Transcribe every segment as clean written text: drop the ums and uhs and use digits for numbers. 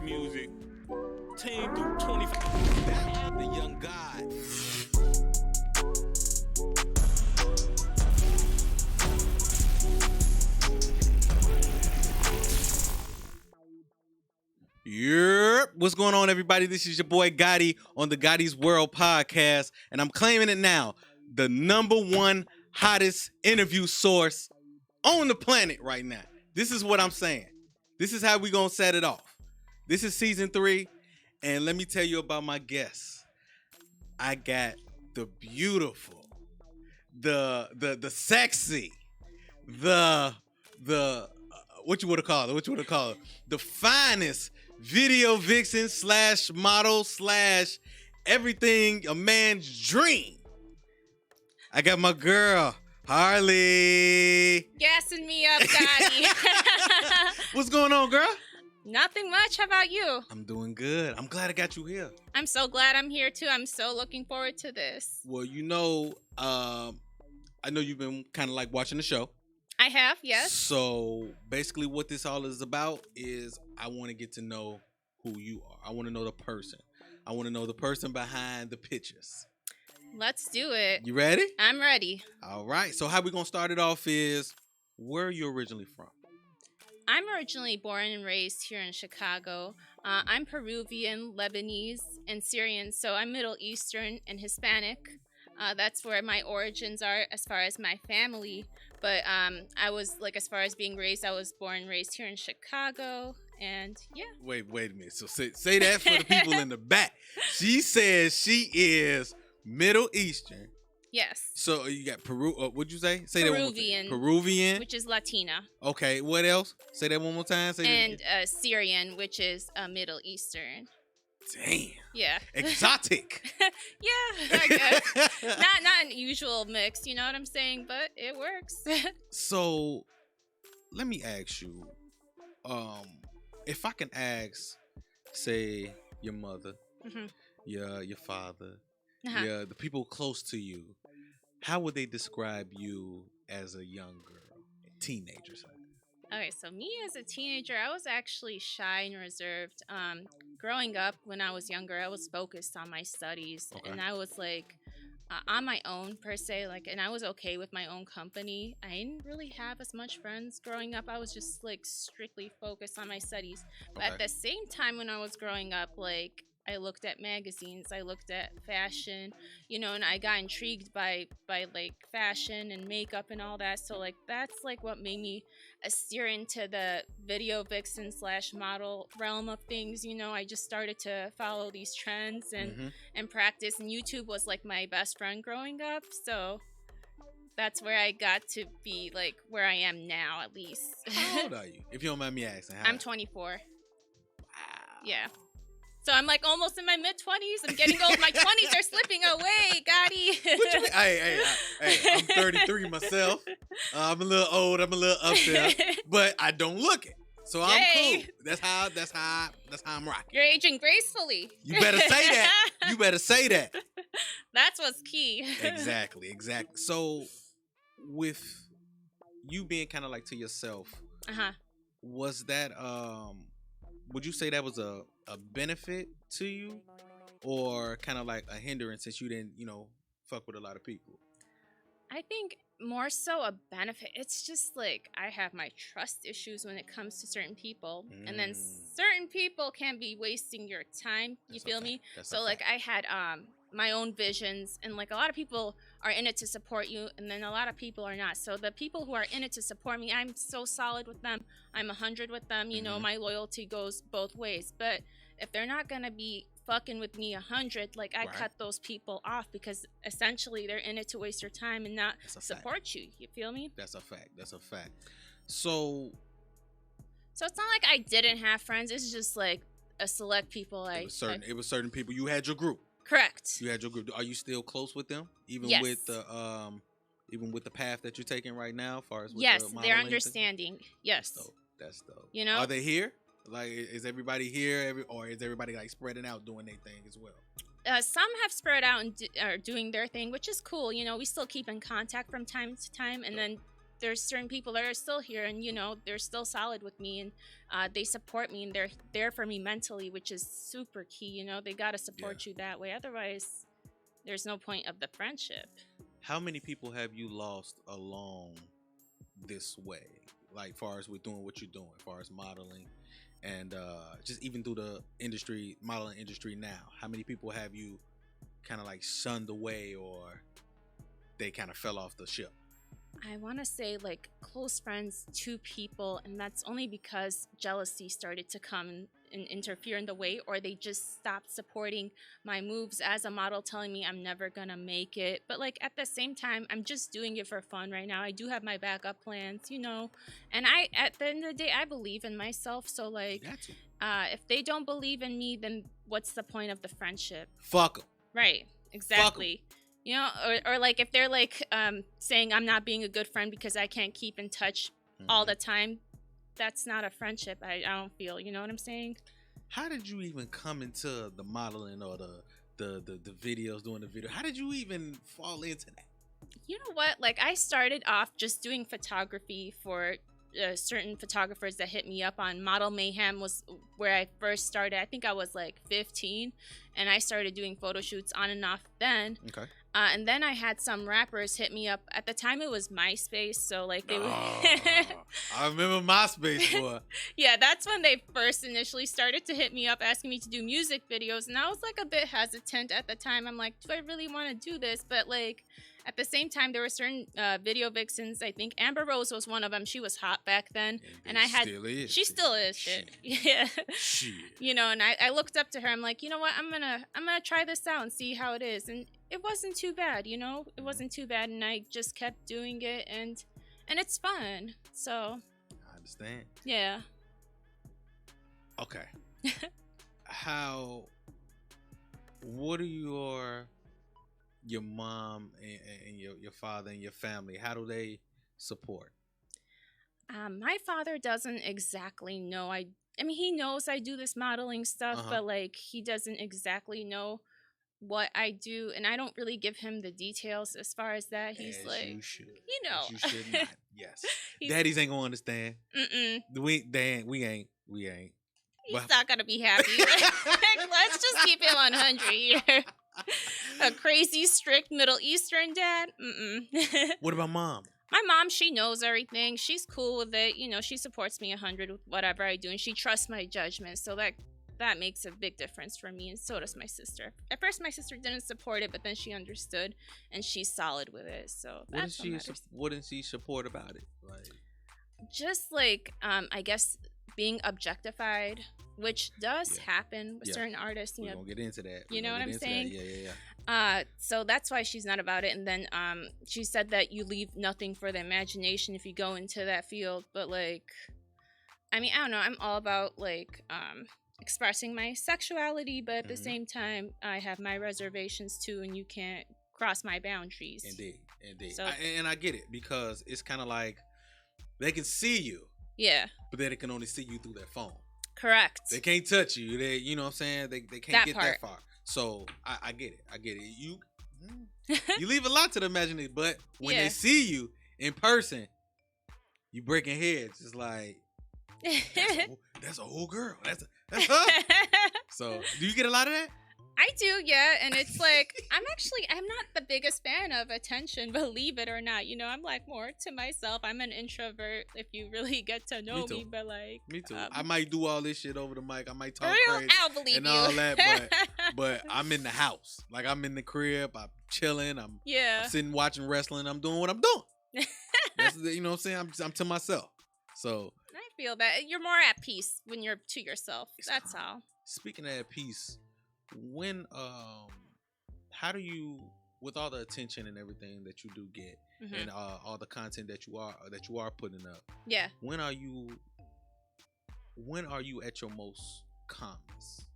music. 10 through 25. The young god. Yep. What's going on, everybody? This is your boy Gotti on the Gotti's World podcast, and I'm claiming it now. The number one hottest interview source on the planet right now. This is what I'm saying. This is how we gonna set it off. This is season 3, and let me tell you about my guests. I got the beautiful, the sexy, the what you would have called it? The finest video vixen / model / everything a man's dream. I got my girl, Harley. Gassing me up, Gotti. What's going on, girl? Nothing much. How about you? I'm doing good. I'm glad I got you here. I'm so glad I'm here, too. I'm so looking forward to this. Well, I know you've been kind of like watching the show. I have, yes. So basically what this all is about is I want to get to know who you are. I want to know the person. I want to know the person behind the pictures. Let's do it. You ready? I'm ready. All right. So how we going to start it off is, where are you originally from? I'm originally born and raised here in Chicago. I'm Peruvian, Lebanese, and Syrian, so I'm Middle Eastern and Hispanic. That's where my origins are as far as my family. But I was, like, as far as being raised, I was born and raised here in Chicago. And, yeah. Wait a minute. So say that for the people in the back. She says she is Middle Eastern. Yes. So you got Peru. What'd you say? Say Peruvian. That one more time. Peruvian. Which is Latina. Okay. What else? Say that one more time. Syrian, which is Middle Eastern. Damn. Yeah. Exotic. Yeah, I guess. Not an usual mix, you know what I'm saying? But it works. So, let me ask you, if I can ask, say, your mother, mm-hmm. your father, uh-huh. the people close to you, how would they describe you as a young girl, a teenager? Okay, so me as a teenager, I was actually shy and reserved. Growing up, when I was younger, I was focused on my studies, okay. And I was like on my own per se, like, and I was okay with my own company. I didn't really have as much friends growing up. I was just like strictly focused on my studies. But okay. At the same time, when I was growing up, like, I looked at magazines, I looked at fashion, and I got intrigued by like fashion and makeup and all that. So like that's like what made me steer into the video vixen / model realm of things. I just started to follow these trends and practice. And YouTube was like my best friend growing up. So that's where I got to be like where I am now, at least. How old are you? If you don't mind me asking. I'm 24. Wow. Yeah. So I'm like almost in my mid-20s. I'm getting old. My 20s are slipping away, Gotti. What you mean? Hey, I'm 33 myself. I'm a little old. I'm a little up there, but I don't look it. So I'm cool. That's how I'm rocking. You're aging gracefully. You better say that. You better say that. That's what's key. Exactly. So with you being kind of like to yourself, was that would you say that was a benefit to you, or kind of like a hindrance since you didn't, fuck with a lot of people? I think more so a benefit. It's just like I have my trust issues when it comes to certain people, and then certain people can be wasting your time. You feel me? So like I had my own visions, and like a lot of people are in it to support you, and then a lot of people are not. So the people who are in it to support me, I'm so solid with them. I'm 100 with them. My loyalty goes both ways. But if they're not gonna be fucking with me 100, like I cut those people off, because essentially they're in it to waste your time and not support you. You feel me? That's a fact. So it's not like I didn't have friends. It's just like a select people. It was certain people. You had your group. Correct. You had your group. Are you still close with them, even yes. with the path that you're taking right now, as far as with yes, the they're understanding. Yes, that's dope. Are they here? Like, is everybody here, or is everybody like spreading out doing their thing as well? Some have spread out and are doing their thing, which is cool. We still keep in contact from time to time, and then there's certain people that are still here, and they're still solid with me, and they support me, and they're there for me mentally, which is super key. They got to support you that way, otherwise there's no point of the friendship. How many people have you lost along this way, like far as with doing what you're doing, as far as modeling, and just even through the modeling industry now? How many people have you kind of like shunned away, or they kind of fell off the ship? I want to say like close friends, 2 people, and that's only because jealousy started to come and interfere in the way, or they just stopped supporting my moves as a model, telling me I'm never gonna make it. But like at the same time, I'm just doing it for fun right now. I do have my backup plans, and at the end of the day, I believe in myself. So like, if they don't believe in me, then what's the point of the friendship? Fuck them. Right, exactly. Or like if they're like saying I'm not being a good friend because I can't keep in touch all the time, that's not a friendship. I don't feel, you know what I'm saying? How did you even come into the modeling or the videos, doing the video? How did you even fall into that? You know what? Like I started off just doing photography for certain photographers that hit me up. On Model Mayhem was where I first started. I think I was like 15, and I started doing photo shoots on and off then. Okay. And then I had some rappers hit me up. At the time, it was MySpace, so like they would. I remember MySpace, boy. Yeah, that's when they first initially started to hit me up, asking me to do music videos, and I was like a bit hesitant at the time. I'm like, do I really want to do this? But like, at the same time, there were certain video vixens. I think Amber Rose was one of them. She was hot back then, and I had. She still is. Shit. Yeah. Shit. And I looked up to her. I'm like, you know what? I'm gonna try this out and see how it is. And it wasn't too bad. It wasn't too bad, and I just kept doing it, and it's fun. So. I understand. Yeah. Okay. What are your mom and your father and your family, how do they support? My father doesn't exactly know. I mean, he knows I do this modeling stuff, but like he doesn't exactly know what I do, and I don't really give him the details as far as that. He's as like, you should. As you should not. Yes. Daddies ain't gonna understand. We ain't. He's not gonna be happy. Let's just keep it 100 here. A crazy, strict Middle Eastern dad? What about mom? My mom, she knows everything. She's cool with it. She supports me 100 with whatever I do, and she trusts my judgment. So that makes a big difference for me, and so does my sister. At first, my sister didn't support it, but then she understood, and she's solid with it. So that's what did she support about it? Like, just like I guess being objectified, which does happen with certain artists. We're gonna get into that. You know what I'm saying? Yeah. So that's why she's not about it. And then she said that you leave nothing for the imagination if you go into that field. But like, I mean, I don't know. I'm all about like expressing my sexuality, but at the same time, I have my reservations too, and you can't cross my boundaries. Indeed. So, and I get it, because it's kind of like they can see you. Yeah. But they can only see you through their phone. Correct. They can't touch you. You know what I'm saying? They can't get that far. So I get it. You leave a lot to the imagination, but when they see you in person, you breaking heads. It's like that's a whole girl. That's her. So do you get a lot of that? I do, yeah, and it's like I'm not the biggest fan of attention, believe it or not. I'm like more to myself. I'm an introvert if you really get to know me, but like me too. I might do all this shit over the mic. I might talk crazy I'll believe and you. all that, but I'm in the house. Like I'm in the crib. I'm chilling. I'm sitting watching wrestling. I'm doing what I'm doing. That's you know what I'm saying. I'm to myself. So I feel that you're more at peace when you're to yourself. That's all. Speaking of at peace. How do you, with all the attention and everything that you do get, and all the content that you are putting up, when are you at your most calmness?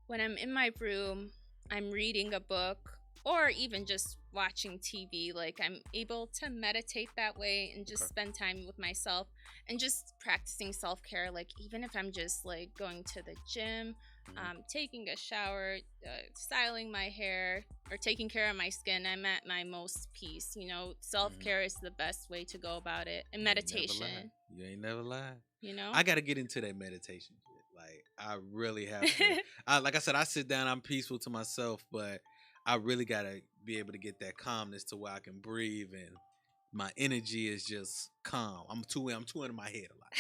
When I'm in my room, I'm reading a book, or even just watching TV. Like I'm able to meditate that way and just spend time with myself and just practicing self-care. Like even if I'm just like going to the gym, taking a shower, styling my hair, or taking care of my skin, I'm at my most peace. You know, self-care is the best way to go about it. And meditation. You ain't never lied. You know? I got to get into that meditation shit. Like, I really have to. Like I said, I sit down, I'm peaceful to myself, but I really got to be able to get that calmness to where I can breathe and my energy is just calm. I'm too in my head a lot.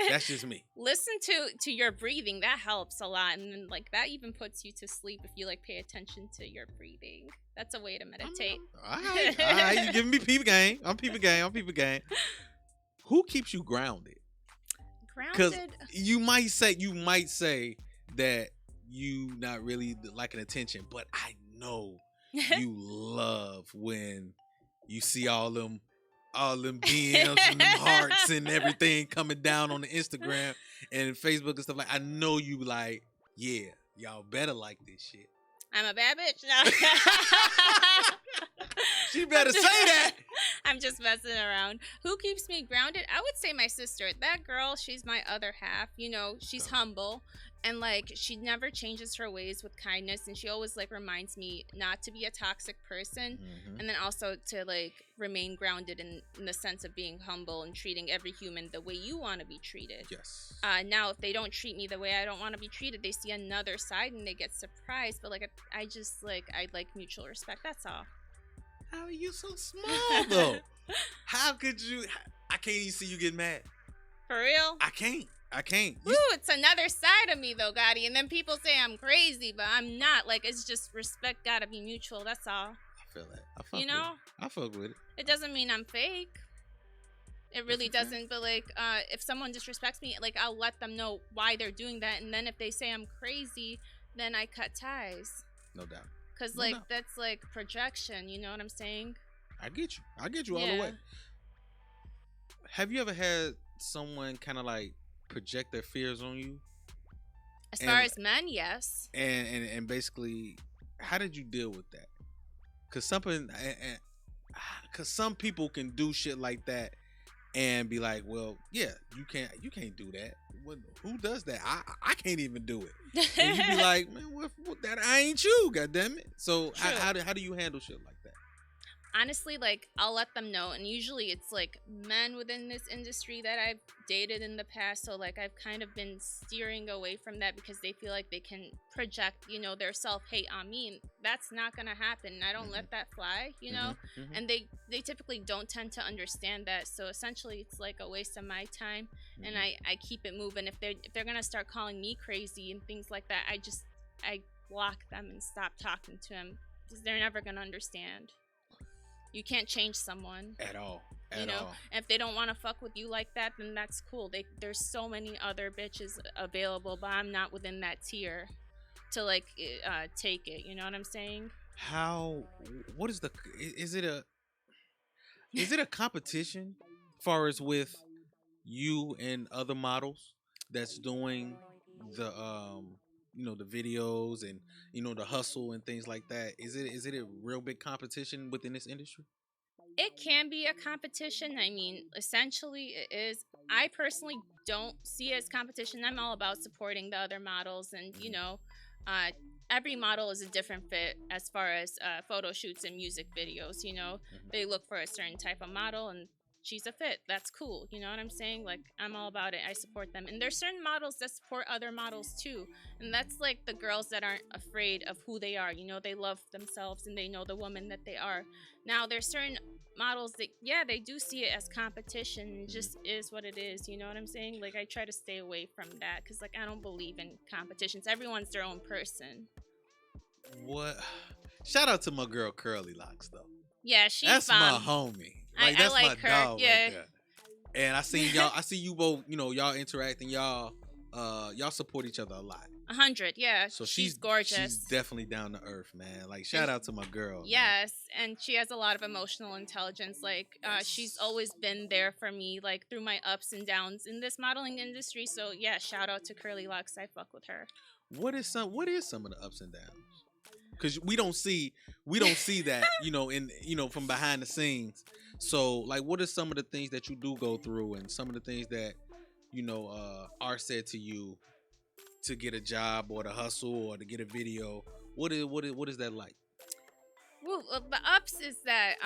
That's just me. Listen to your breathing. That helps a lot. And then like that even puts you to sleep if you like pay attention to your breathing. That's a way to meditate. All right. You giving me peep game. I'm peeping game. Who keeps you grounded? Because you might say that you not really liking attention, but I know you love when you see all them DMs and them hearts and everything coming down on the Instagram and Facebook and stuff. Like, I know you like, yeah, y'all better like this shit. I'm a bad bitch. No. She better say that. I'm just messing around. Who keeps me grounded? I would say my sister. That girl, she's my other half. You know, she's humble. And like she never changes her ways with kindness, and she always like reminds me not to be a toxic person, and then also to like remain grounded in the sense of being humble and treating every human the way you want to be treated. Yes. Now if they don't treat me the way I don't want to be treated, they see another side and they get surprised. But like I just like I like mutual respect. That's all. How are you so small though? How could you? I can't even see you get mad. For real? I can't. Ooh, it's another side of me though, Gotti. And then people say I'm crazy, but I'm not. Like, it's just respect gotta be mutual. That's all. I feel that. I fuck with it. It doesn't mean I'm fake. It really doesn't. But like, if someone disrespects me, like I'll let them know why they're doing that. And then if they say I'm crazy, then I cut ties. No doubt. Cause that's like projection. You know what I'm saying? I get you all the way. Have you ever had someone kind of like project their fears on you? As far as men, yes. And basically, how did you deal with that? Because some people can do shit like that and be like, well, yeah, you can't do that. Who does that? I can't even do it. And you be like, man, what that? I ain't you, goddammit. So how do you handle shit like that? Honestly, like, I'll let them know, and usually it's like men within this industry that I've dated in the past, so like I've kind of been steering away from that because they feel like they can project, you know, their self-hate on me, and that's not gonna happen. I don't let that fly, you know. And they typically don't tend to understand that, so essentially it's like a waste of my time. And I keep it moving. If they're gonna start calling me crazy and things like that, I block them and stop talking to them because they're never gonna understand. You can't change someone at all. And if they don't want to fuck with you like that, then that's cool. There's so many other bitches available, but I'm not within that tier to like take it. You know what I'm saying? What is is it a competition far as with you and other models that's doing the the videos and the hustle and things like that? Is it a real big competition within this industry? It can be a competition. I mean, essentially it is. I personally don't see it as competition. I'm all about supporting the other models, and every model is a different fit as far as photo shoots and music videos. They look for a certain type of model, and she's a fit. That's cool. You know what I'm saying? Like, I'm all about it. I support them. And there's certain models that support other models too. And that's like the girls that aren't afraid of who they are. They love themselves and they know the woman that they are. Now, there's certain models that, they do see it as competition. It just is what it is. You know what I'm saying? Like, I try to stay away from that because, like, I don't believe in competitions. Everyone's their own person. What? Shout out to my girl Curly Locks, though. Yeah, she's That's my homie. Like, that's I like my her. dog Yeah. right there. And I see y'all. I see you both. Y'all interacting. Y'all support each other a lot. 100. Yeah. So she's gorgeous. She's definitely down to earth, man. Like, shout out to my girl. Yes, man. And she has a lot of emotional intelligence. Like, she's always been there for me, like through my ups and downs in this modeling industry. So yeah, shout out to Curly Locks. I fuck with her. What is some of the ups and downs? Because we don't see that, from behind the scenes. So, like, what are some of the things that you do go through, and some of the things that, are said to you to get a job or to hustle or to get a video? What is that like? Well, the ups is that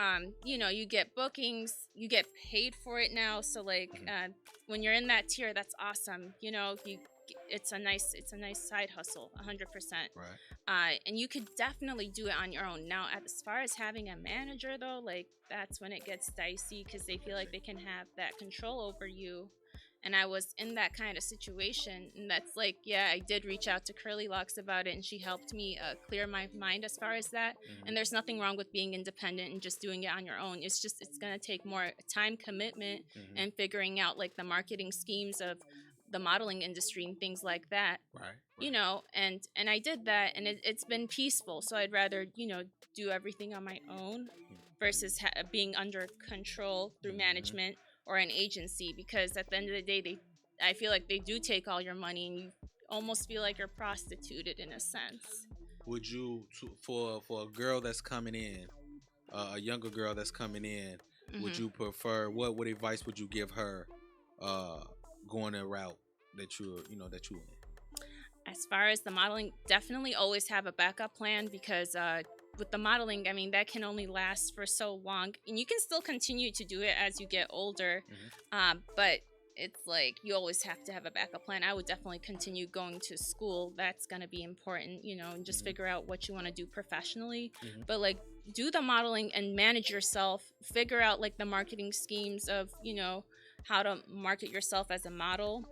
you get bookings, you get paid for it now. So like when you're in that tier, that's awesome. It's a nice side hustle, 100%. Right. And you could definitely do it on your own. Now, as far as having a manager though, like that's when it gets dicey because they feel like they can have that control over you. And I was in that kind of situation, and that's like, yeah, I did reach out to Curly Locks about it, and she helped me clear my mind as far as that. And there's nothing wrong with being independent and just doing it on your own. It's just it's gonna take more time commitment and figuring out like the marketing schemes of the modeling industry and things like that. Right. And I did that, and it's been peaceful. So I'd rather do everything on my own versus being under control through management or an agency, because at the end of the day I feel like they do take all your money and you almost feel like you're prostituted in a sense. Would you for a girl that's coming in, a younger girl that's coming in, would you prefer what advice would you give her going a route that you're that you in? As far as the modeling, definitely always have a backup plan, because with the modeling, I mean, that can only last for so long, and you can still continue to do it as you get older. But it's like you always have to have a backup plan. I would definitely continue going to school. That's going to be important, and just figure out what you want to do professionally. But like, do the modeling and manage yourself. Figure out like the marketing schemes of, how to market yourself as a model.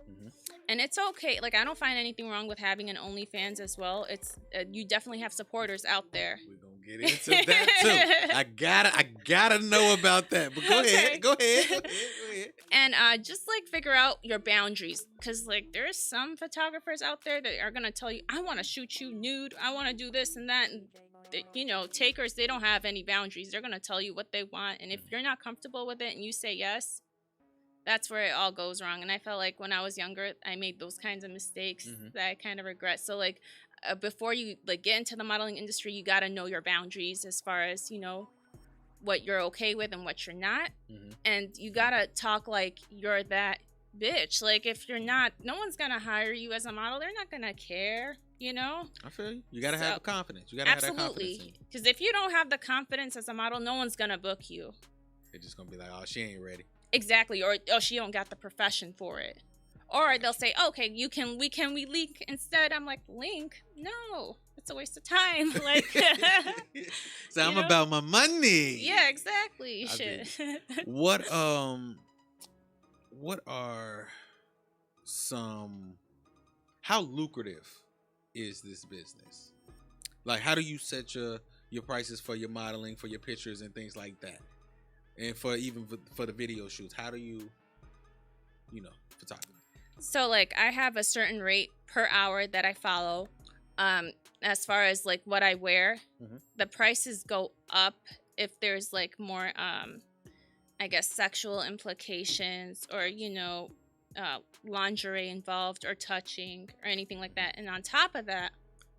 And it's okay. Like, I don't find anything wrong with having an OnlyFans as well. It's you definitely have supporters out there. We're gonna get into that too. I gotta know about that. But go ahead. And just like figure out your boundaries, because like there's some photographers out there that are gonna tell you, I want to shoot you nude, I want to do this and that, and takers, they don't have any boundaries. They're gonna tell you what they want, and if you're not comfortable with it and you say yes, that's where it all goes wrong. And I felt like when I was younger, I made those kinds of mistakes that I kind of regret. So like before you like get into the modeling industry, you got to know your boundaries as far as, what you're okay with and what you're not. And you got to talk like you're that bitch. Like if you're not, no one's going to hire you as a model. They're not going to care. I feel you. You got to have confidence. You got to have that confidence. Absolutely. Because if you don't have the confidence as a model, no one's going to book you. They're just going to be like, oh, she ain't ready. Exactly. Or she don't got the profession for it. Or they'll say, okay, we link instead. I'm like, link? No, it's a waste of time. Like, so I'm about my money. Yeah, exactly. Shit. What are how lucrative is this business? Like, how do you set your prices for your modeling, for your pictures and things like that? And for the video shoots, how do you photography? So like I have a certain rate per hour that I follow. As far as like what I wear, the prices go up if there's like more I guess sexual implications or lingerie involved or touching or anything like that. And on top of that,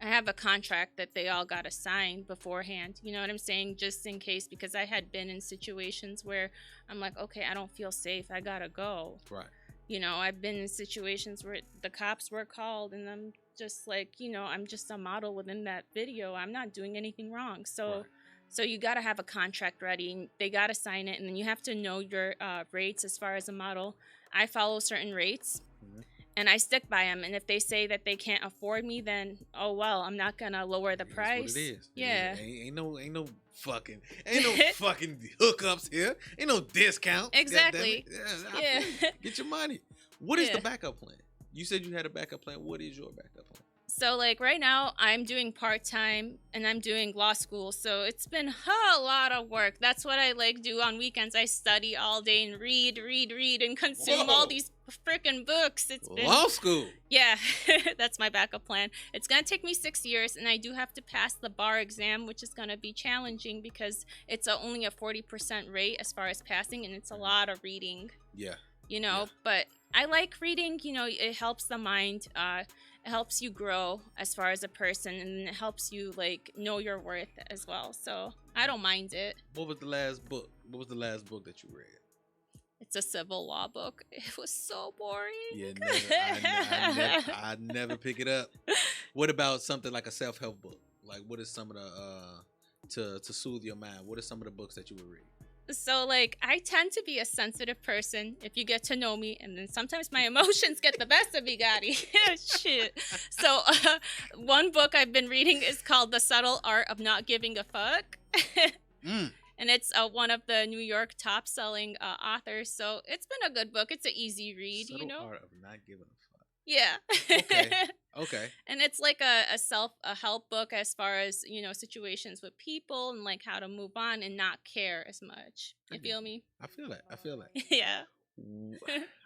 I have a contract that they all got to sign beforehand. You know what I'm saying? Just in case, because I had been in situations where I'm like, okay, I don't feel safe. I got to go. Right. I've been in situations where the cops were called and I'm just like, I'm just a model within that video. I'm not doing anything wrong. So you got to have a contract ready and they got to sign it. And then you have to know your rates as far as a model. I follow certain rates. And I stick by them. And if they say that they can't afford me, then oh well, I'm not gonna lower the price. What it is. Yeah. Ain't no fucking hookups here. Ain't no discount. Exactly. Yeah. Get your money. What is the backup plan? You said you had a backup plan. What is your backup plan? So like right now I'm doing part-time and I'm doing law school. So it's been a lot of work. That's what I like do on weekends. I study all day and read and consume all these freaking books. It's been law school. Yeah, that's my backup plan. It's going to take me 6 years and I do have to pass the bar exam, which is going to be challenging because it's only a 40% rate as far as passing and it's a lot of reading. Yeah. But I like reading, it helps the mind. It helps you grow as far as a person and it helps you like know your worth as well. So I don't mind it. What was the last book? What was the last book that you read? It's a civil law book. It was so boring. Yeah, I never pick it up. What about something like a self-help book? Like, what is some of the to soothe your mind? What are some of the books that you would read? So, like, I tend to be a sensitive person if you get to know me, and then sometimes my emotions get the best of me, Gotti. Shit. So, one book I've been reading is called The Subtle Art of Not Giving a Fuck. And it's one of the New York top-selling authors, so it's been a good book. It's an easy read, Subtle Art of Not Giving a Fuck. Yeah. Okay. And it's like a help book as far as, situations with people and like how to move on and not care as much. You feel me? I feel that. Yeah.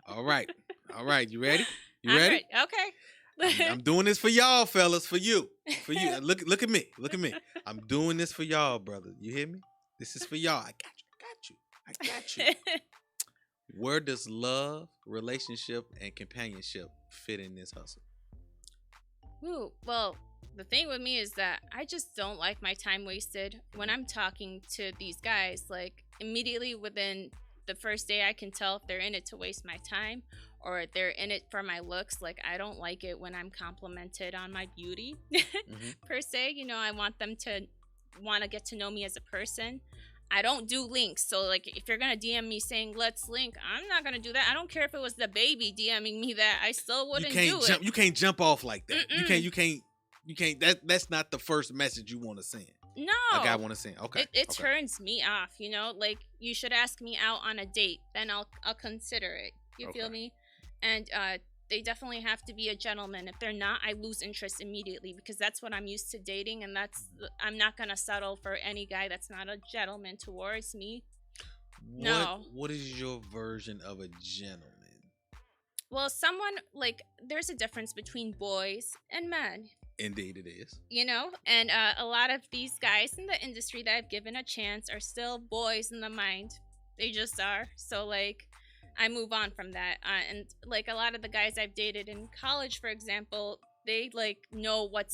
All right. You ready? Right. Okay. I'm doing this for y'all, fellas. For you. Look at me. I'm doing this for y'all, brother. You hear me? This is for y'all. I got you. Where does love, relationship, and companionship fit in this hustle? Ooh, well, the thing with me is that I just don't like my time wasted when I'm talking to these guys. Like, immediately within the first day, I can tell if they're in it to waste my time or they're in it for my looks. Like, I don't like it when I'm complimented on my beauty, per se. I want them to want to get to know me as a person. I don't do links. So, like, if you're going to DM me saying, let's link, I'm not going to do that. I don't care if it was the baby DMing me that. I still wouldn't do it. You can't jump off like that. You can't. That's not the first message you want to send. No. Like, I want to send. Okay. It turns me off, Like, you should ask me out on a date. Then I'll consider it. You feel me? And they definitely have to be a gentleman. If they're not, I lose interest immediately because that's what I'm used to dating, and I'm not gonna settle for any guy that's not a gentleman towards me. What is your version of a gentleman? Well, someone like there's a difference between boys and men. Indeed, it is. And a lot of these guys in the industry that I've given a chance are still boys in the mind. They just are. So like, I move on from that. And like a lot of the guys I've dated in college, for example, they like know what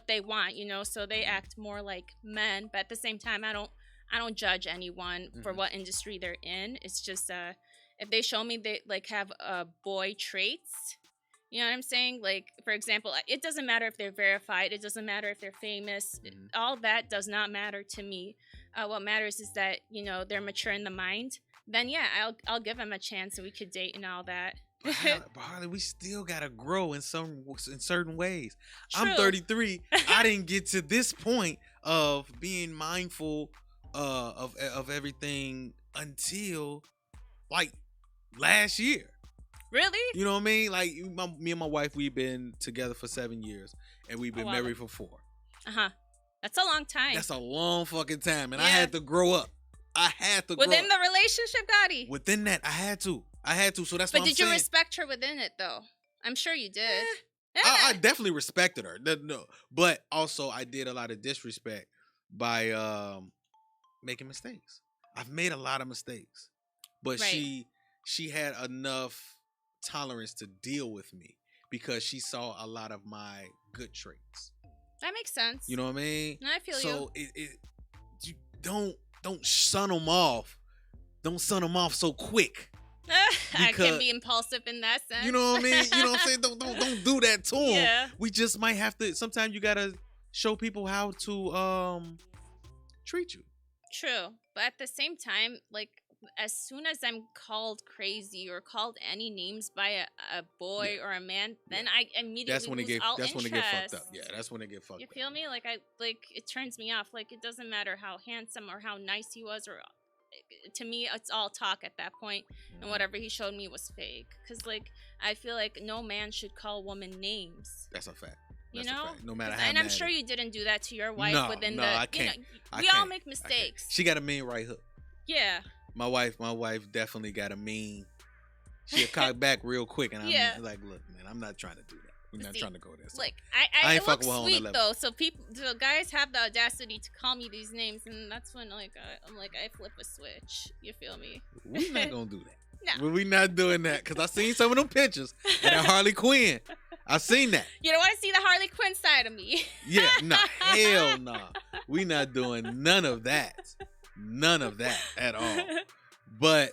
they want, so they act more like men. But at the same time, I don't judge anyone for what industry they're in. It's just if they show me they like have boy traits, you know what I'm saying? Like, for example, it doesn't matter if they're verified. It doesn't matter if they're famous. All that does not matter to me. What matters is that, they're mature in the mind. Then, yeah, I'll give them a chance and we could date and all that. But Harley, we still got to grow in certain ways. True. I'm 33. I didn't get to this point of being mindful of everything until, like, last year. Really? You know what I mean? Like, me and my wife, we've been together for 7 years, and we've been married for 4. That's a long time. That's a long fucking time, and I had to grow up. Within the relationship, Gotti? Within that, I had to. So that's what I'm saying. But did you respect her within it, though? I'm sure you did. I definitely respected her. No, but also I did a lot of disrespect by making mistakes. I've made a lot of mistakes, but she had enough tolerance to deal with me because she saw a lot of my good traits. That makes sense. You know what I mean? I feel you. So you don't sun them off. Don't sun them off so quick. I can be impulsive in that sense. You know what I mean? You know what I'm saying? Don't do that to them. Yeah. We just might have to. Sometimes you gotta show people how to treat you. True, but at the same time, like as soon as I'm called crazy or called any names by a boy or a man, then I immediately lose all interest. When it get fucked up. Yeah, that's when it get fucked up. You feel me? Like it turns me off. Like it doesn't matter how handsome or how nice he was, or to me it's all talk at that point, and whatever he showed me was fake. Because like I feel like no man should call woman names. That's a fact. That's a fact. No matter how. And I'm sure you didn't do that to your wife. No, I can't. We all make mistakes. She got a mean right hook. Yeah. My wife definitely got a mean. She'll cock back real quick, and I'm like, look, man, I'm not trying to do that. We're not trying to go there. So like I ain't fucking with sweet though. So guys have the audacity to call me these names, and that's when like I'm like I flip a switch. You feel me? We're not gonna do that. No, we're not doing that because I seen some of them pictures of that Harley Quinn. I seen that. You don't want to see the Harley Quinn side of me. Yeah, no, hell no. We not doing none of that. None of that at all. But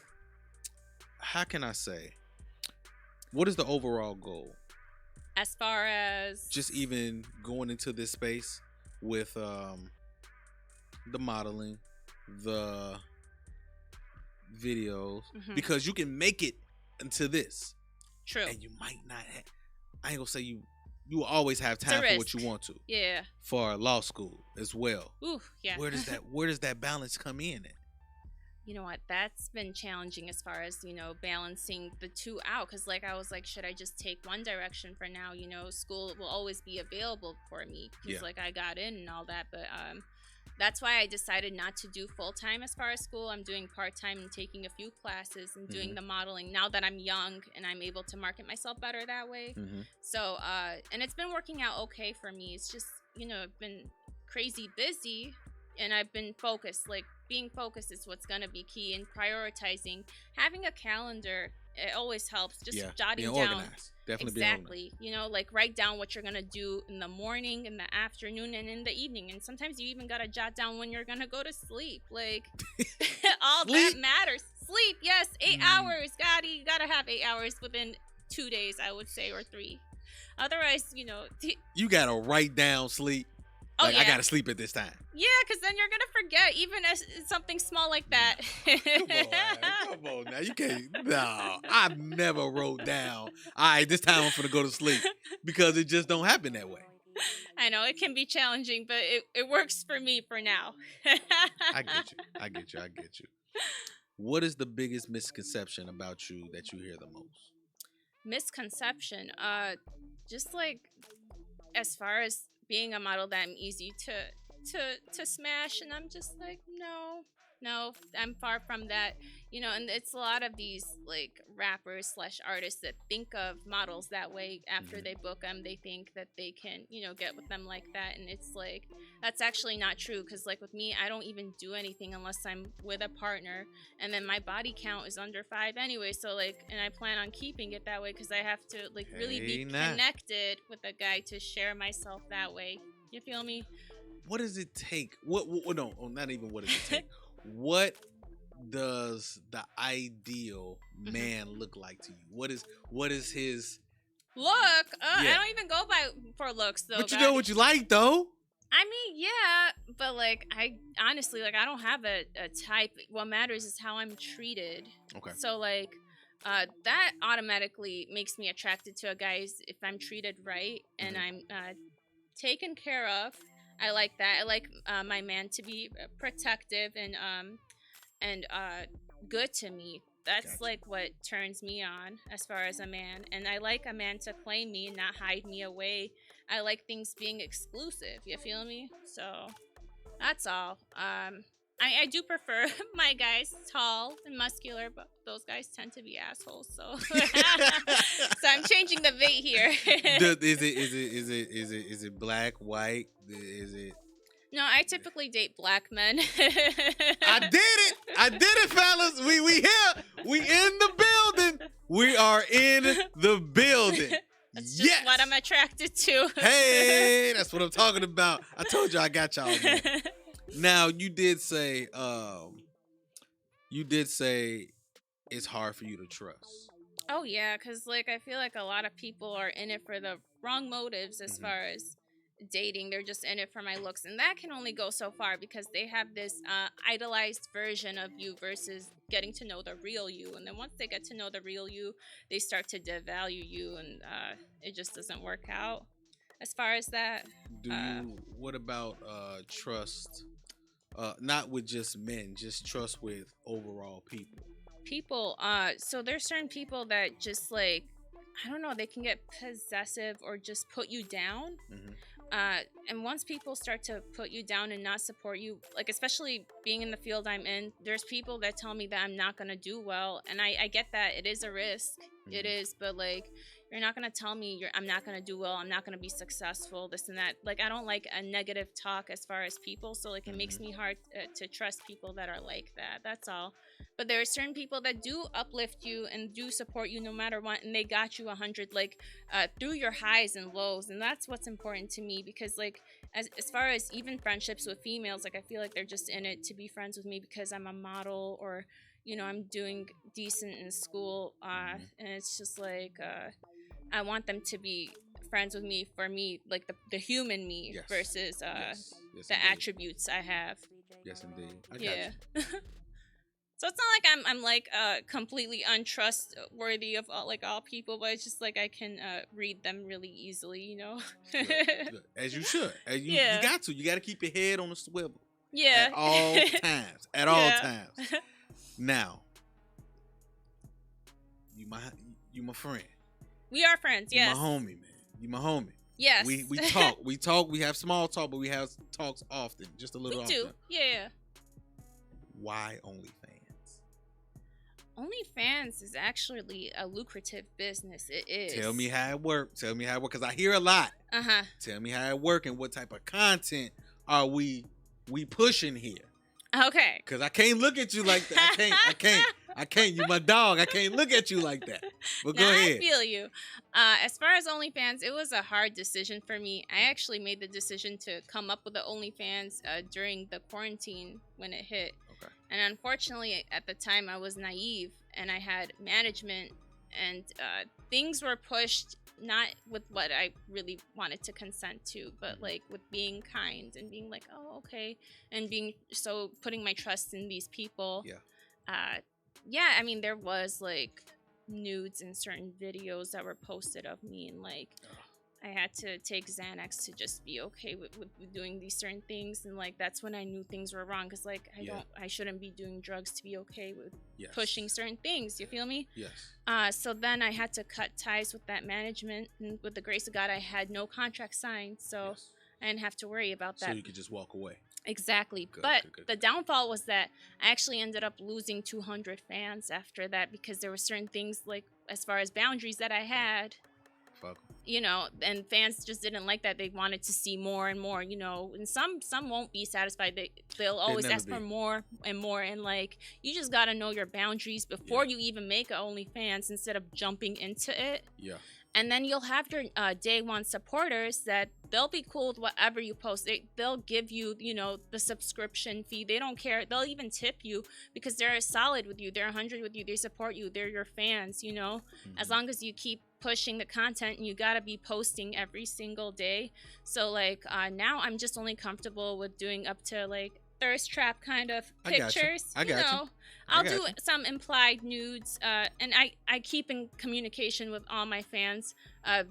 how can I say? What is the overall goal? As far as Just even going into this space with the modeling, the videos, because you can make it into this. True. And you might not have, I ain't gonna say you will always have time for what you want to. Yeah. For law school as well. Ooh, yeah. Where does that balance come in at? You know what? That's been challenging as far as, balancing the two out. Because, I was like, should I just take one direction for now? School will always be available for me. Because, I got in and all that. But that's why I decided not to do full-time as far as school. I'm doing part-time and taking a few classes and doing the modeling now that I'm young and I'm able to market myself better that way. So, and it's been working out okay for me. It's just, I've been crazy busy. And I've been focused. Being focused is what's going to be key, and prioritizing. Having a calendar, it always helps. Just jotting being down. Organized. Definitely Exactly. Being organized. Write down what you're going to do in the morning, in the afternoon, and in the evening. And sometimes you even got to jot down when you're going to go to sleep. All Sleep? that matters. Sleep, yes. 8 hours. Gotti, you got to have 8 hours within 2 days, I would say, or 3. Otherwise, you got to write down sleep. I gotta sleep at this time. Yeah, because then you're gonna forget, even as something small like that. Come on now. You can't. No, I've never wrote down, all right, this time I'm gonna go to sleep, because it just don't happen that way. I know it can be challenging, but it works for me for now. I get you. What is the biggest misconception about you that you hear the most? Misconception, just as far as being a model, that I'm easy to smash, and I'm just no, I'm far from that. And it's a lot of these rappers / artists that think of models that way. After they book them, they think that they can get with them like that, and it's that's actually not true. Because with me, I don't even do anything unless I'm with a partner, and then my body count is under 5 anyway. So and I plan on keeping it that way, because I have to really be connected with a guy to share myself that way. You feel me? What does it take? What no, not even what does it take. What does the ideal man look like to you? What is his look? I don't even go for looks though. But you know what you like though. I mean, yeah, but I honestly I don't have a type. What matters is how I'm treated. Okay. So that automatically makes me attracted to a guy if I'm treated right and I'm taken care of. I like that. I like my man to be protective and good to me. That's gotcha. What turns me on as far as a man. And I like a man to claim me and not hide me away. I like things being exclusive. You feel me? So that's all. I do prefer my guys tall and muscular, but those guys tend to be assholes. So, so I'm changing the bait here. Is it black, white? Is it? No, I typically date black men. I did it, fellas. We here. We in the building. We are in the building. That's just what I'm attracted to. Hey, that's what I'm talking about. I told you I got y'all, man. Now, you did say it's hard for you to trust. Oh, yeah, because, I feel like a lot of people are in it for the wrong motives as far as dating. They're just in it for my looks, and that can only go so far because they have this idolized version of you versus getting to know the real you. And then once they get to know the real you, they start to devalue you, and it just doesn't work out as far as that. What about trust? Not with just men, just trust with overall people. So there's certain people that just I don't know, they can get possessive or just put you down. And once people start to put you down and not support you, especially being in the field I'm in, there's people that tell me that I'm not going to do well. And I get that. It is a risk. It is. But you're not going to tell me I'm not going to do well. I'm not going to be successful, this and that. I don't like a negative talk as far as people. So it makes me hard to trust people that are like that. That's all. But there are certain people that do uplift you and do support you no matter what. And they got you 100, through your highs and lows. And that's what's important to me because as far as even friendships with females, I feel like they're just in it to be friends with me because I'm a model or, I'm doing decent in school, and it's just like I want them to be friends with me for me, like the human me versus Yes, the indeed. attributes I have. Yes, indeed. I got Yeah. you. So it's not like I'm like completely untrustworthy of all people, but it's just like I can read them really easily. Good, good. As you should. You Yeah. got to. You got to keep your head on the swivel. Yeah. At all times. At all times. Now, you my friend. We are friends. Yes. You my homie, man. You my homie. Yes. We talk. We talk. We have small talk, but we have talks often. Just a little often. We do. Yeah. Why OnlyFans? OnlyFans is actually a lucrative business. It is. Tell me how it works. Tell me how it works, because I hear a lot. Tell me how it works and what type of content are we pushing here. Okay. Because I can't look at you like that. I can't. You my dog. I can't look at you like that. But go ahead. I feel you. As far as OnlyFans, it was a hard decision for me. I actually made the decision to come up with the OnlyFans during the quarantine when it hit. Okay. And unfortunately, at the time, I was naive and I had management, and things were pushed not with what I really wanted to consent to, but like with being kind and being like, oh, okay, and putting my trust in these people. Yeah. I mean, there was like nudes in certain videos that were posted of me, and like I had to take Xanax to just be okay with doing these certain things, and like that's when I knew things were wrong, because like I shouldn't be doing drugs to be okay with pushing certain things. You feel me? Yes. So then I had to cut ties with that management, and with the grace of God, I had no contract signed, so I didn't have to worry about that. So you could just walk away. Exactly. Good. The downfall was that I actually ended up losing 200 fans after that, because there were certain things, like as far as boundaries, that I had. Fuck. And fans just didn't like that. They wanted to see more and more, and some won't be satisfied. They'll always ask for more and more, and like you just gotta know your boundaries before you even make a OnlyFans, instead of jumping into it. Yeah. And then you'll have your day one supporters that they'll be cool with whatever you post. They'll give you, the subscription fee. They don't care. They'll even tip you, because they're solid with you. They're 100 with you. They support you. They're your fans, as long as you keep pushing the content, and you got to be posting every single day. So like now I'm just only comfortable with doing up to like thirst trap kind of pictures. I got you. I'll do some implied nudes, and I keep in communication with all my fans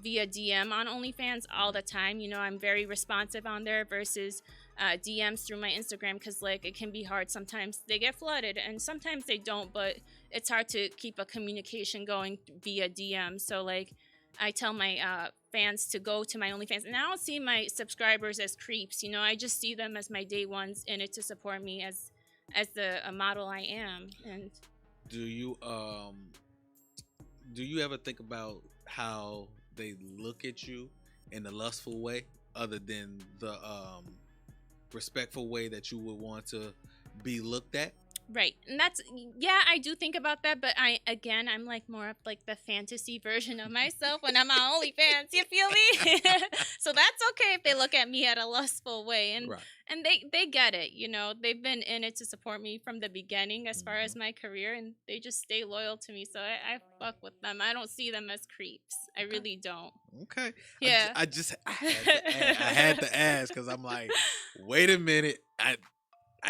via DM on OnlyFans all the time. I'm very responsive on there versus DMs through my Instagram, because like it can be hard. Sometimes they get flooded and sometimes they don't, but it's hard to keep a communication going via DM. So like I tell my fans to go to my OnlyFans, and I don't see my subscribers as creeps. I just see them as my day ones in it to support me as the model I am. And do you ever think about how they look at you in a lustful way, other than the respectful way that you would want to be looked at? Right. And I do think about that, but I'm like more of like the fantasy version of myself when I'm on OnlyFans, you feel me? So that's okay if they look at me at a lustful way, and they get it, they've been in it to support me from the beginning as far as my career, and they just stay loyal to me. So I fuck with them. I don't see them as creeps. I really don't. Okay. Yeah. I had to ask, because I'm like, wait a minute. I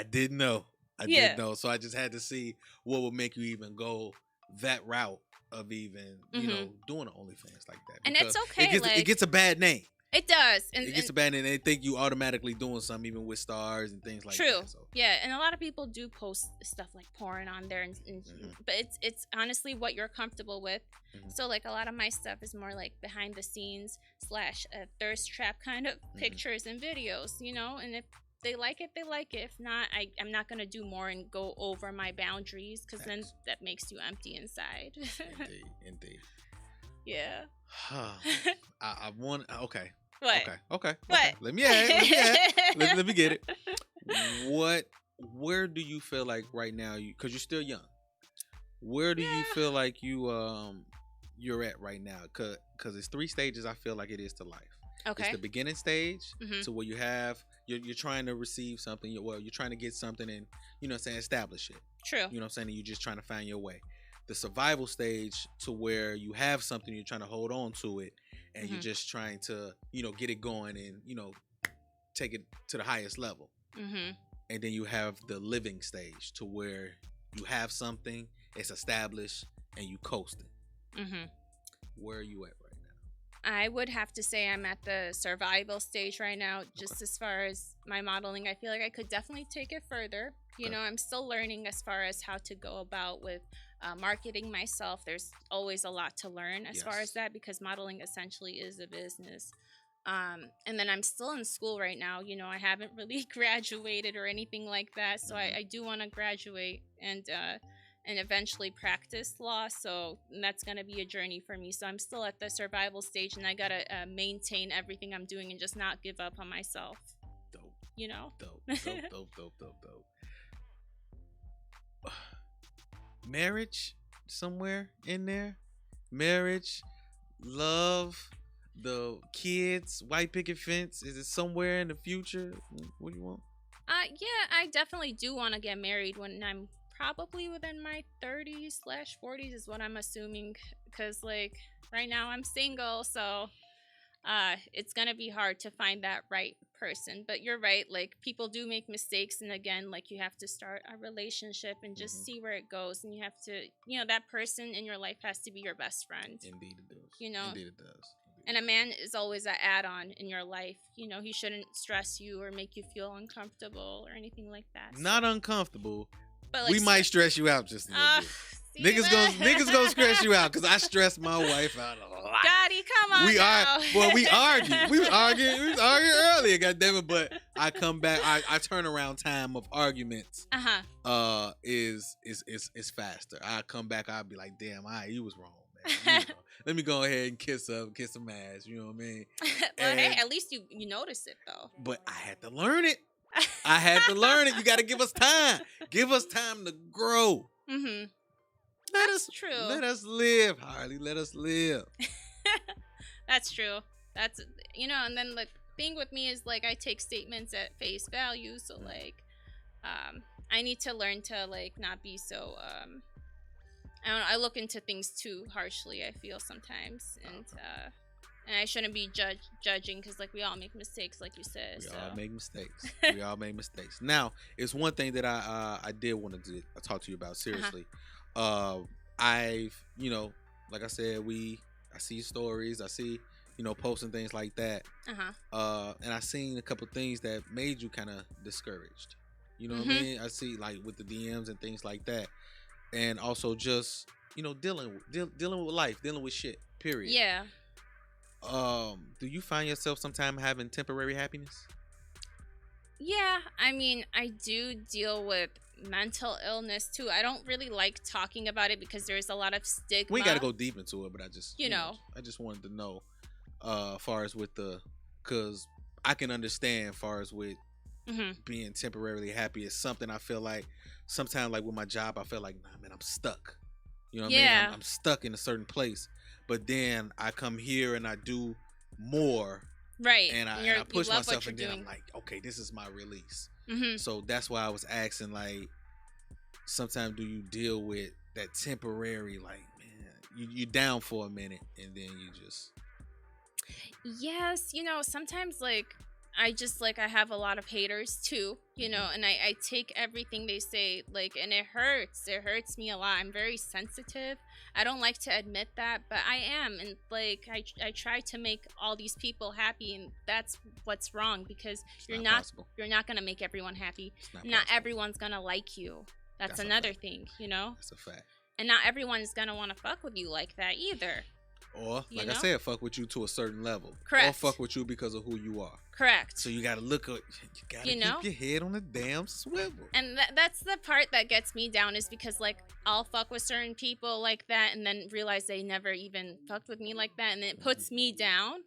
didn't know. I didn't know, so I just had to see what would make you even go that route of even, doing an OnlyFans like that. And it's okay. It gets a bad name. It does. It gets a bad name. They think you automatically doing something, even with stars and things like that. True. So. Yeah, and a lot of people do post stuff like porn on there, but it's honestly what you're comfortable with. So like a lot of my stuff is more like behind the scenes / a thirst trap kind of pictures and videos, and if they like it, they like it. If not, I'm not going to do more and go over my boundaries, because then that makes you empty inside. Indeed. Yeah. I want... Okay. What? Okay. What? Let me ask. Let me get it. Where do you feel like right now, because you're still young, where do you feel like you're at right now? Because it's 3 stages I feel like it is to life. Okay. It's the beginning stage, to where you have you're trying to receive something. You're trying to get something and establish it. True. You know what I'm saying? And you're just trying to find your way. The survival stage to where you have something, you're trying to hold on to it, and you're just trying to get it going and take it to the highest level. And then you have the living stage to where you have something, it's established, and you coasting. Where are you at right now? I would have to say I'm at the survival stage right now. Just as far as my modeling, I feel like I could definitely take it further. You know, I'm still learning as far as how to go about with marketing myself. There's always a lot to learn as far as that, because modeling essentially is a business. And then I'm still in school right now. You know, I haven't really graduated or anything like that. So I do want to graduate and eventually practice law. So that's going to be a journey for me. So I'm still at the survival stage, and I got to maintain everything I'm doing and just not give up on myself. Dope. You know? Dope. Marriage somewhere in there? Marriage, love, the kids, white picket fence, is it somewhere in the future? What do you want? Yeah, I definitely do want to get married when I'm probably within my 30s/40s is what I'm assuming, because like right now I'm single, so it's gonna be hard to find that right person. But you're right, like people do make mistakes, and again, like you have to start a relationship and just see where it goes, and you have to, that person in your life has to be your best friend. Indeed it does. Indeed it does. And a man is always an add-on in your life. He shouldn't stress you or make you feel uncomfortable or anything like that. Not uncomfortable. But like, we might stress you out just a little bit. Niggas gonna stress you out, because I stress my wife out a lot. Gotti, come on. We argue. We was arguing earlier, goddammit. But I come back. I turnaround time of arguments is faster. I come back. I'll be like, damn, you was wrong, man. Let me go ahead and kiss some ass. You know what I mean? Well, hey, at least you notice it though. But I had to learn it. You got to give us time. Give us time to grow. That's true. Let us live, Harley. Let us live. That's true. That's and then the thing with me is like I take statements at face value. So like, I need to learn to like not be so I don't know, I look into things too harshly, I feel sometimes, and I shouldn't be judging, because like we all make mistakes, like you said. We all make mistakes. Now, it's one thing that I did want to talk to you about seriously. I've like I said, I see stories, I see posting things like that, and I seen a couple things that made you kind of discouraged. You know what I mean? I see like with the DMs and things like that. And also just, dealing with life, dealing with shit, period. Yeah. Do you find yourself sometime having temporary happiness? Yeah, I mean, I do deal with mental illness too. I don't really like talking about it because there's a lot of stigma. We ain't got to go deep into it, but I just, I just wanted to know, far as with because I can understand far as with being temporarily happy is something I feel like sometimes, like with my job, I feel like, nah, man, I'm stuck. You know what I mean? I'm stuck in a certain place. But then I come here and I do more. Right. And I push myself, and then I'm like, okay, this is my release. So that's why I was asking, like, sometimes do you deal with that temporary, like, man, you down for a minute and then you just... Yes, sometimes, like, I have a lot of haters too, and I take everything they say, like, and it hurts me a lot. I'm very sensitive. I don't like to admit that, but I am, and like I try to make all these people happy, and that's what's wrong, because you're not gonna make everyone happy. Not everyone's gonna like you. That's another thing, That's a fact. And not everyone's gonna want to fuck with you like that either. Or, like I said, fuck with you to a certain level. Correct. Or fuck with you because of who you are. Correct. So you gotta keep your head on the damn swivel. And that's the part that gets me down, is because, like, I'll fuck with certain people like that and then realize they never even fucked with me like that, and it puts me down.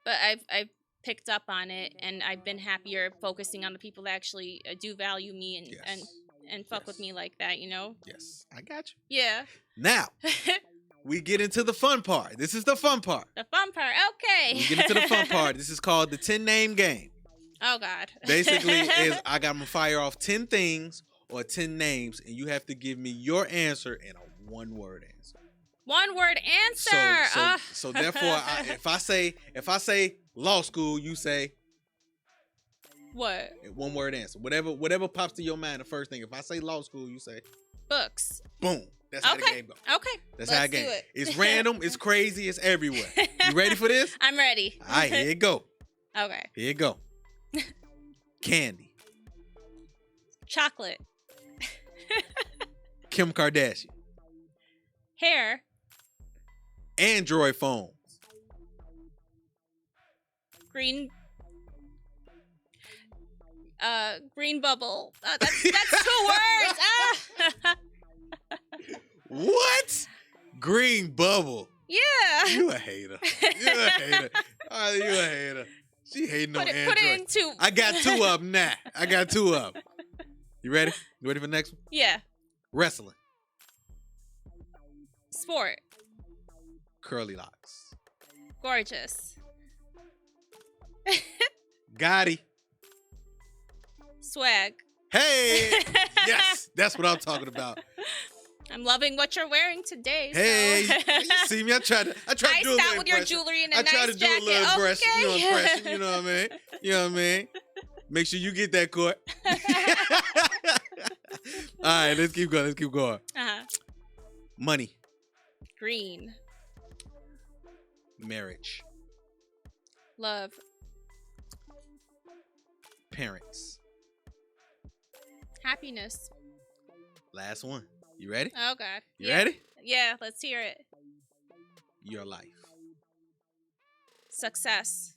But I've picked up on it, and I've been happier focusing on the people that actually do value me and fuck with me like that, Yes, I got you. Yeah. Now, we get into the fun part. This is the fun part. The fun part, okay. We get into the fun part. This is called the 10-name game. Oh God. Basically, is I got to fire off 10 things or 10 names, and you have to give me your answer in a 1-word answer. 1-word answer. So therefore, if I say law school, you say what? 1-word answer. Whatever pops to your mind. The first thing. If I say law school, you say books. Boom. That's how the game goes. Okay. That's how the game. It's random. It's crazy. It's everywhere. You ready for this? I'm ready. All right. Here you go. Okay. Here you go. Candy. Chocolate. Kim Kardashian. Hair. Android phones. Green bubble. That's 2 words. What? Green bubble. Yeah. You a hater. You a hater. Oh, you a hater. She hating on Android. Put it in 2. I got 2 of them now. I got 2 of them. You ready? You ready for the next one? Yeah. Wrestling. Sport. Curly locks. Gorgeous. Gotti. Swag. Hey! Yes, that's what I'm talking about. I'm loving what you're wearing today. Hey, so. You see me? I try to do a little out with your jewelry and a nice jacket. I try to do a little impression. Okay. You know what I mean? You know what I mean? Make sure you get that court. All right, let's keep going. Uh-huh. Money. Green. Marriage. Love. Parents. Happiness. Last one. You ready? Oh God. You ready? Yeah, let's hear it. Your life. Success.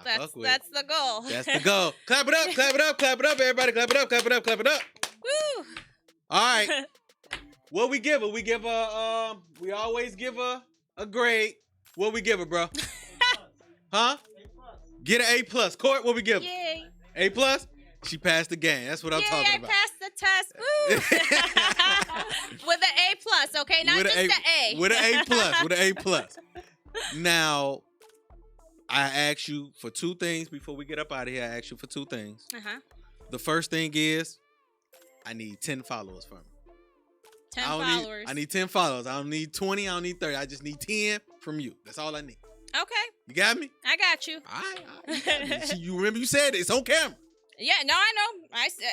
That's the goal. That's the goal. Clap it up, clap it up, clap it up, everybody. Clap it up, clap it up, clap it up. Woo! All right. What we give her? We give her we always give her a grade. What we give her, bro? Huh? Get an A+. Court, what we give her? Yay. A+? She passed the game. That's what I'm talking about. I passed the test. Woo! With an A+, okay? Not just an A. With an A+. With an A+. Now, I asked you for 2 things before we get up out of here. I asked you for 2 things. Uh-huh. The first thing is, I need 10 followers from you. 10 followers. I need 10 followers. I don't need 20. I don't need 30. I just need 10 from you. That's all I need. Okay. You got me? I got you. All right. You remember you said it. It's on camera. Yeah, no, I know.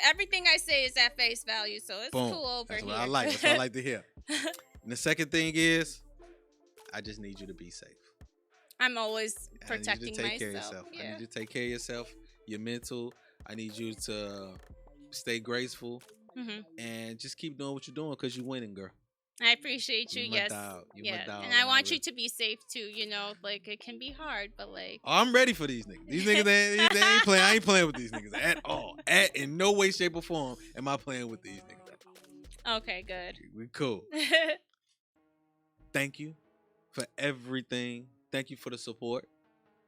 Everything I say is at face value, so it's Boom. cool over That's here. what I like. That's what I like to hear. And the second thing is, I just need you to be safe. I'm always protecting myself. I need you to take care of yourself. Yeah. I need you to take care of yourself, your mental. I need you to stay graceful and just keep doing what you're doing because you're winning, girl. I appreciate you. Yes. Yeah. And I want you to be safe too. You know, like it can be hard, but like. Oh, I'm ready for these niggas. These niggas, they ain't playing. I ain't playing with these niggas at all. In no way, shape, or form am I playing with these niggas. Okay, good. We cool. Thank you for everything. Thank you for the support.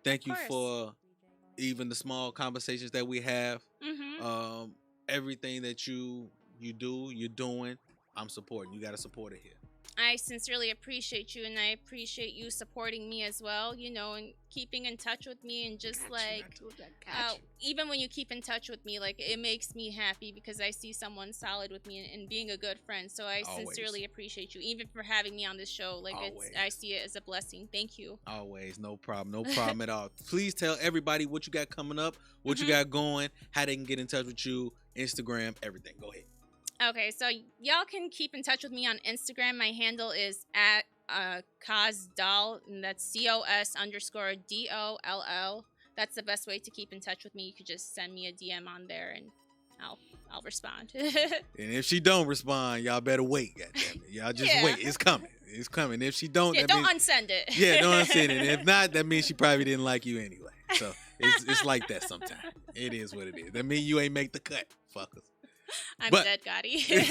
Thank you for even the small conversations that we have. Everything that you're doing. I'm supporting. You got to support it here. I sincerely appreciate you, and I appreciate you supporting me as well, you know, and keeping in touch with me, and just even when you keep in touch with me, like it makes me happy because I see someone solid with me and being a good friend. So I sincerely appreciate you, even for having me on this show. Like I see it as a blessing. Thank you. Always. No problem at all. Please tell everybody what you got coming up, what you got going, how they can get in touch with you, Instagram, everything. Go ahead. Okay, so y'all can keep in touch with me on Instagram. My handle is at CosDoll, and that's COS_DOLL. That's the best way to keep in touch with me. You could just send me a DM on there, and I'll respond. And if she don't respond, y'all better wait. Goddammit. Y'all just wait. It's coming. It's coming. If she don't, don't unsend it. Yeah, don't unsend it. And if not, that means she probably didn't like you anyway. So it's like that sometimes. It is what it is. That means you ain't make the cut, fuckers. I'm dead, Gotti.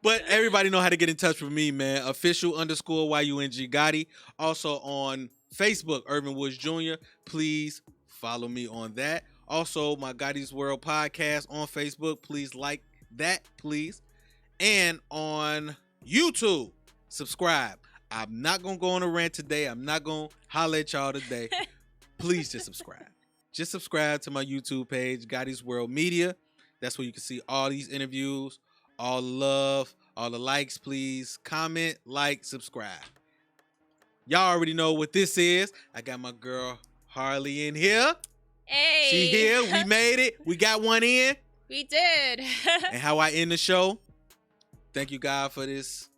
But everybody know how to get in touch with me, man. Official_YUNG Gotti. Also on Facebook, Urban Woods Jr. Please follow me on that. Also, my Gotti's World podcast on Facebook. Please like that, please. And on YouTube, subscribe. I'm not going to go on a rant today. I'm not going to holler at y'all today. Please just subscribe. just subscribe to my YouTube page, Gotti's World Media. That's where you can see all these interviews, all the love, all the likes, please. Comment, like, subscribe. Y'all already know what this is. I got my girl Harley in here. Hey. She here. We made it. We got one in. We did. And how I end the show. Thank you, God, for this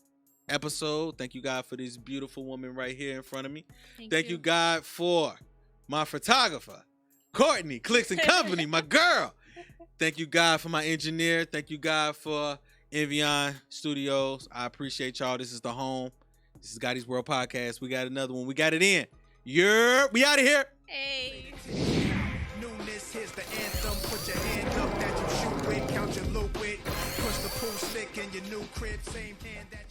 episode. Thank you, God, for this beautiful woman right here in front of me. Thank you, God, for my photographer, Courtney, Clicks and Company, my girl. Thank you, God, for my engineer. Thank you, God, for Evian Studios. I appreciate y'all. This is the home. This is Gotti's World Podcast. We got another one. We got it in. We out of here. Hey. Newness, here's the anthem. Put your hand up that you shoot with. Count your loot with. Push the pool stick in your new crib. Same hand that